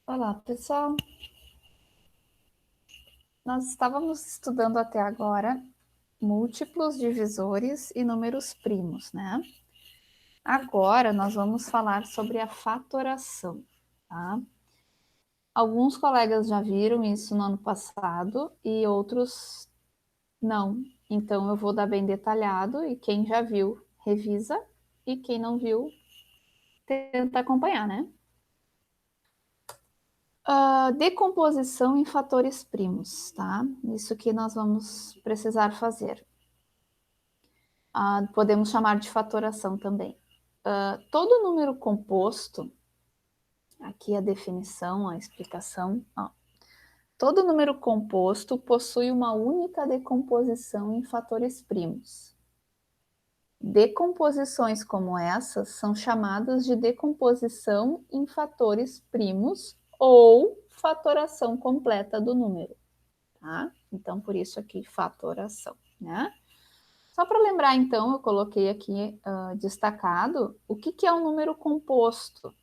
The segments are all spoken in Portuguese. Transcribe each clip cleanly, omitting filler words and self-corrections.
Olá, pessoal. Nós estávamos estudando até agora múltiplos divisores e números primos, né? Agora nós vamos falar sobre a fatoração, tá? Alguns colegas já viram isso no ano passado e outros não. Então eu vou dar bem detalhado e quem já viu, revisa, e quem não viu, tenta acompanhar, né? Decomposição em fatores primos, tá? Isso que nós vamos precisar fazer. Podemos chamar de fatoração também. Todo número composto, aqui a definição, a explicação, todo número composto possui uma única decomposição em fatores primos. Decomposições como essas são chamadas de decomposição em fatores primos ou fatoração completa do número, tá? Então, por isso aqui, fatoração, né? Só para lembrar, então, eu coloquei aqui destacado o que é um número composto.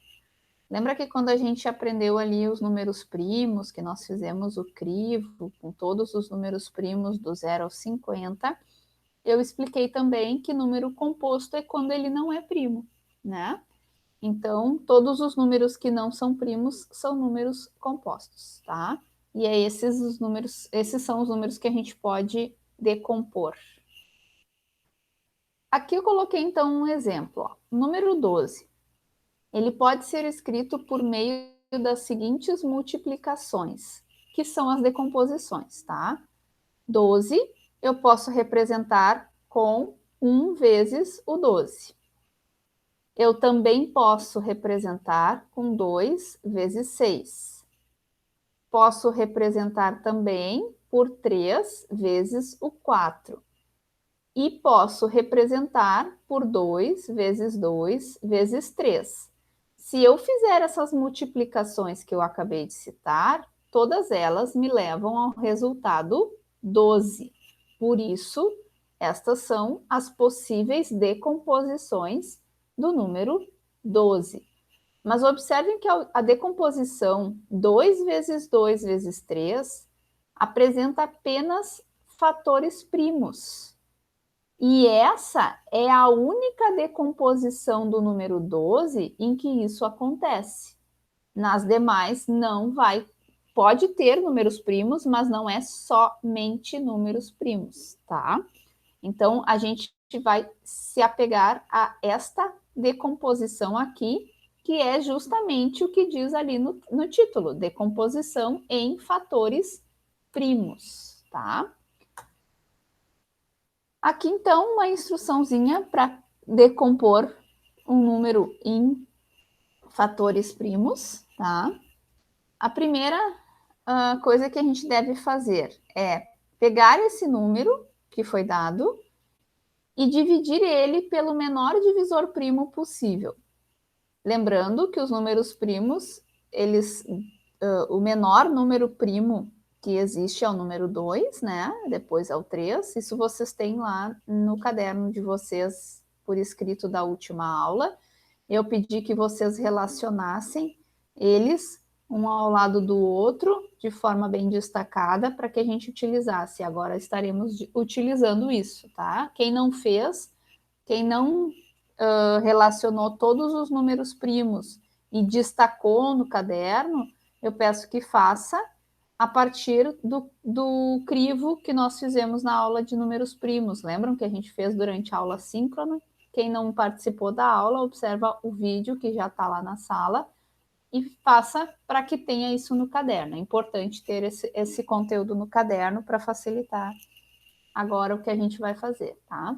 Lembra que quando a gente aprendeu ali os números primos, que nós fizemos o crivo com todos os números primos do 0 ao 50, eu expliquei também que número composto é quando ele não é primo, né? Então, todos os números que não são primos são números compostos, tá? E é esses são os números que a gente pode decompor. Aqui eu coloquei então um exemplo. Ó. Número 12. Ele pode ser escrito por meio das seguintes multiplicações, que são as decomposições, tá? 12 eu posso representar com 1 vezes o 12. Eu também posso representar com 2 vezes 6. Posso representar também por 3 vezes o 4. E posso representar por 2 vezes 2 vezes 3. Se eu fizer essas multiplicações que eu acabei de citar, todas elas me levam ao resultado 12. Por isso, estas são as possíveis decomposições do número 12. Mas observem que a decomposição 2 vezes 2 vezes 3 apresenta apenas fatores primos. E essa é a única decomposição do número 12 em que isso acontece. Nas demais, não vai. Pode ter números primos, mas não é somente números primos, tá? Então, a gente vai se apegar a esta decomposição aqui, que é justamente o que diz ali no título: decomposição em fatores primos, tá? Aqui, então, uma instruçãozinha para decompor um número em fatores primos, tá? A primeira coisa que a gente deve fazer é pegar esse número que foi dado e dividir ele pelo menor divisor primo possível. Lembrando que os números primos, o menor número primo que existe é o número 2, né? Depois é o 3. Isso vocês têm lá no caderno de vocês por escrito da última aula. Eu pedi que vocês relacionassem eles um ao lado do outro de forma bem destacada para que a gente utilizasse. Agora estaremos utilizando isso, tá? Quem não fez, quem não relacionou todos os números primos e destacou no caderno, eu peço que faça a partir do crivo que nós fizemos na aula de números primos. Lembram que a gente fez durante a aula síncrona? Quem não participou da aula, observa o vídeo que já está lá na sala e faça para que tenha isso no caderno. É importante ter esse conteúdo no caderno para facilitar agora o que a gente vai fazer, tá?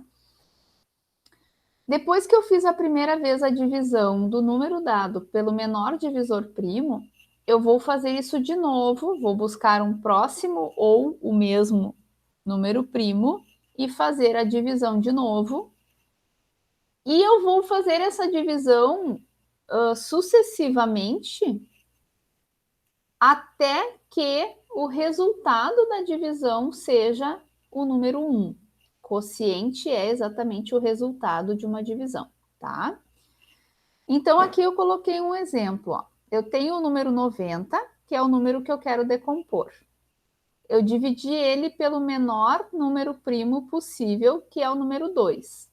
Depois que eu fiz a primeira vez a divisão do número dado pelo menor divisor primo, eu vou fazer isso de novo, vou buscar um próximo ou o mesmo número primo e fazer a divisão de novo. E eu vou fazer essa divisão sucessivamente até que o resultado da divisão seja o número 1. Quociente é exatamente o resultado de uma divisão, tá? Então, aqui eu coloquei um exemplo. Ó. eu tenho o número 90, que é o número que eu quero decompor. Eu dividi ele pelo menor número primo possível, que é o número 2.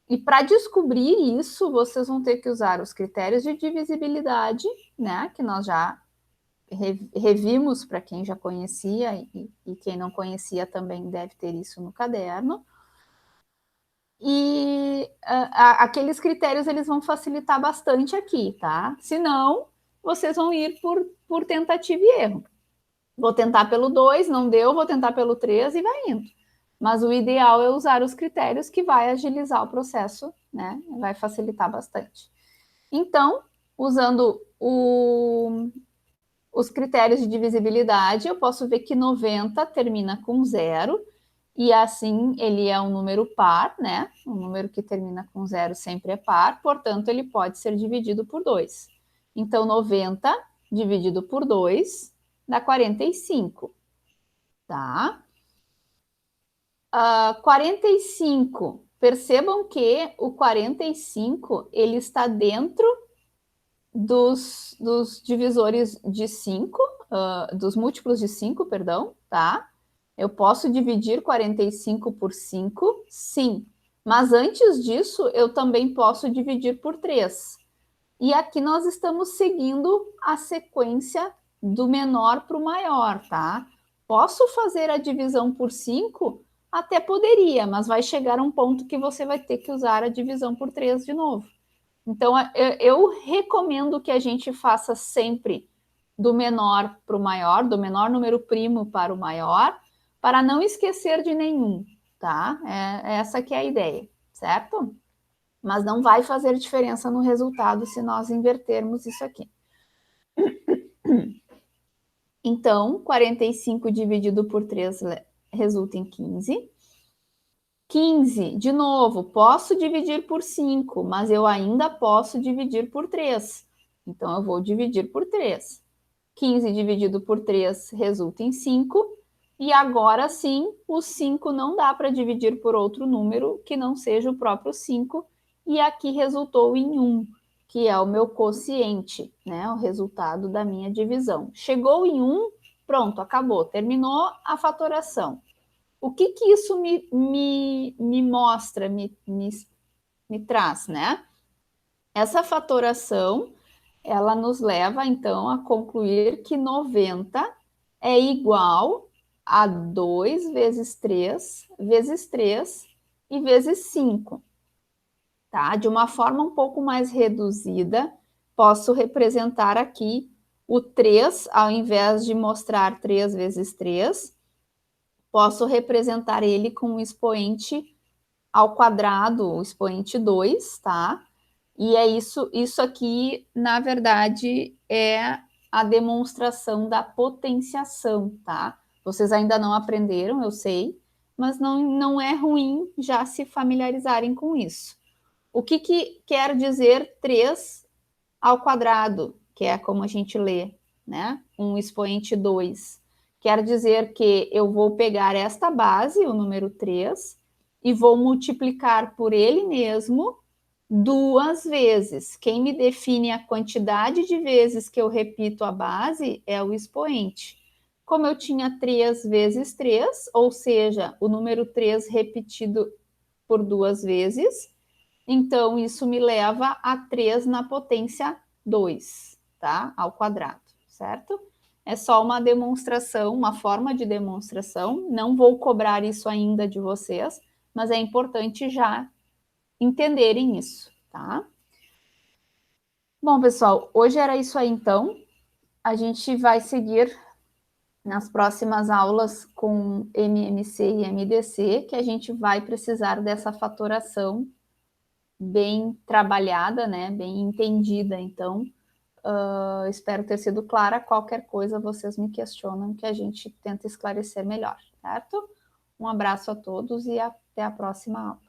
E para descobrir isso, vocês vão ter que usar os critérios de divisibilidade, né, que nós já revimos para quem já conhecia, e quem não conhecia também deve ter isso no caderno. E aqueles critérios eles vão facilitar bastante aqui, tá? Se não, vocês vão ir por tentativa e erro. Vou tentar pelo 2, não deu, vou tentar pelo 3 e vai indo. Mas o ideal é usar os critérios, que vai agilizar o processo, né? Vai facilitar bastante. Então, usando os critérios de divisibilidade, eu posso ver que 90 termina com 0, e assim ele é um número par, né? Um número que termina com 0 sempre é par, portanto, ele pode ser dividido por 2. Então, 90 dividido por 2 dá 45, tá? 45, percebam que o 45, ele está dentro dos divisores de 5, dos múltiplos de 5, perdão, tá? Eu posso dividir 45 por 5, sim. Mas antes disso, eu também posso dividir por 3. E aqui nós estamos seguindo a sequência do menor para o maior, tá? Posso fazer a divisão por 5? Até poderia, mas vai chegar um ponto que você vai ter que usar a divisão por 3 de novo. Então, eu recomendo que a gente faça sempre do menor para o maior, do menor número primo para o maior, para não esquecer de nenhum, tá? Essa que é a ideia, certo? Mas não vai fazer diferença no resultado se nós invertermos isso aqui. Então, 45 dividido por 3 resulta em 15. 15, de novo, posso dividir por 5, mas eu ainda posso dividir por 3. Então, eu vou dividir por 3. 15 dividido por 3 resulta em 5. E agora sim, o 5 não dá para dividir por outro número que não seja o próprio 5. E aqui resultou em 1, que é o meu quociente, né? O resultado da minha divisão. Chegou em 1, pronto, acabou, terminou a fatoração. O que isso me mostra, me traz, né? Essa fatoração, ela nos leva, então, a concluir que 90 é igual a 2 vezes 3, vezes 3 e vezes 5. Tá? De uma forma um pouco mais reduzida, posso representar aqui o 3, ao invés de mostrar 3 vezes 3, posso representar ele com um expoente ao quadrado, o expoente 2, tá? E é isso aqui, na verdade, é a demonstração da potenciação, tá? Vocês ainda não aprenderam, eu sei, mas não é ruim já se familiarizarem com isso. O que quer dizer 3 ao quadrado, que é como a gente lê, né? Um expoente 2. Quer dizer que eu vou pegar esta base, o número 3, e vou multiplicar por ele mesmo 2 vezes. Quem me define a quantidade de vezes que eu repito a base é o expoente. Como eu tinha 3 vezes 3, ou seja, o número 3 repetido por 2 vezes, então isso me leva a 3 na potência 2, tá? Ao quadrado, certo? É só uma demonstração, uma forma de demonstração. Não vou cobrar isso ainda de vocês, mas é importante já entenderem isso, tá? Bom, pessoal, hoje era isso aí, então. A gente vai seguir nas próximas aulas com MMC e MDC, que a gente vai precisar dessa fatoração bem trabalhada, né? Bem entendida. Então, espero ter sido clara. Qualquer coisa, vocês me questionam, que a gente tenta esclarecer melhor, certo? Um abraço a todos e até a próxima aula.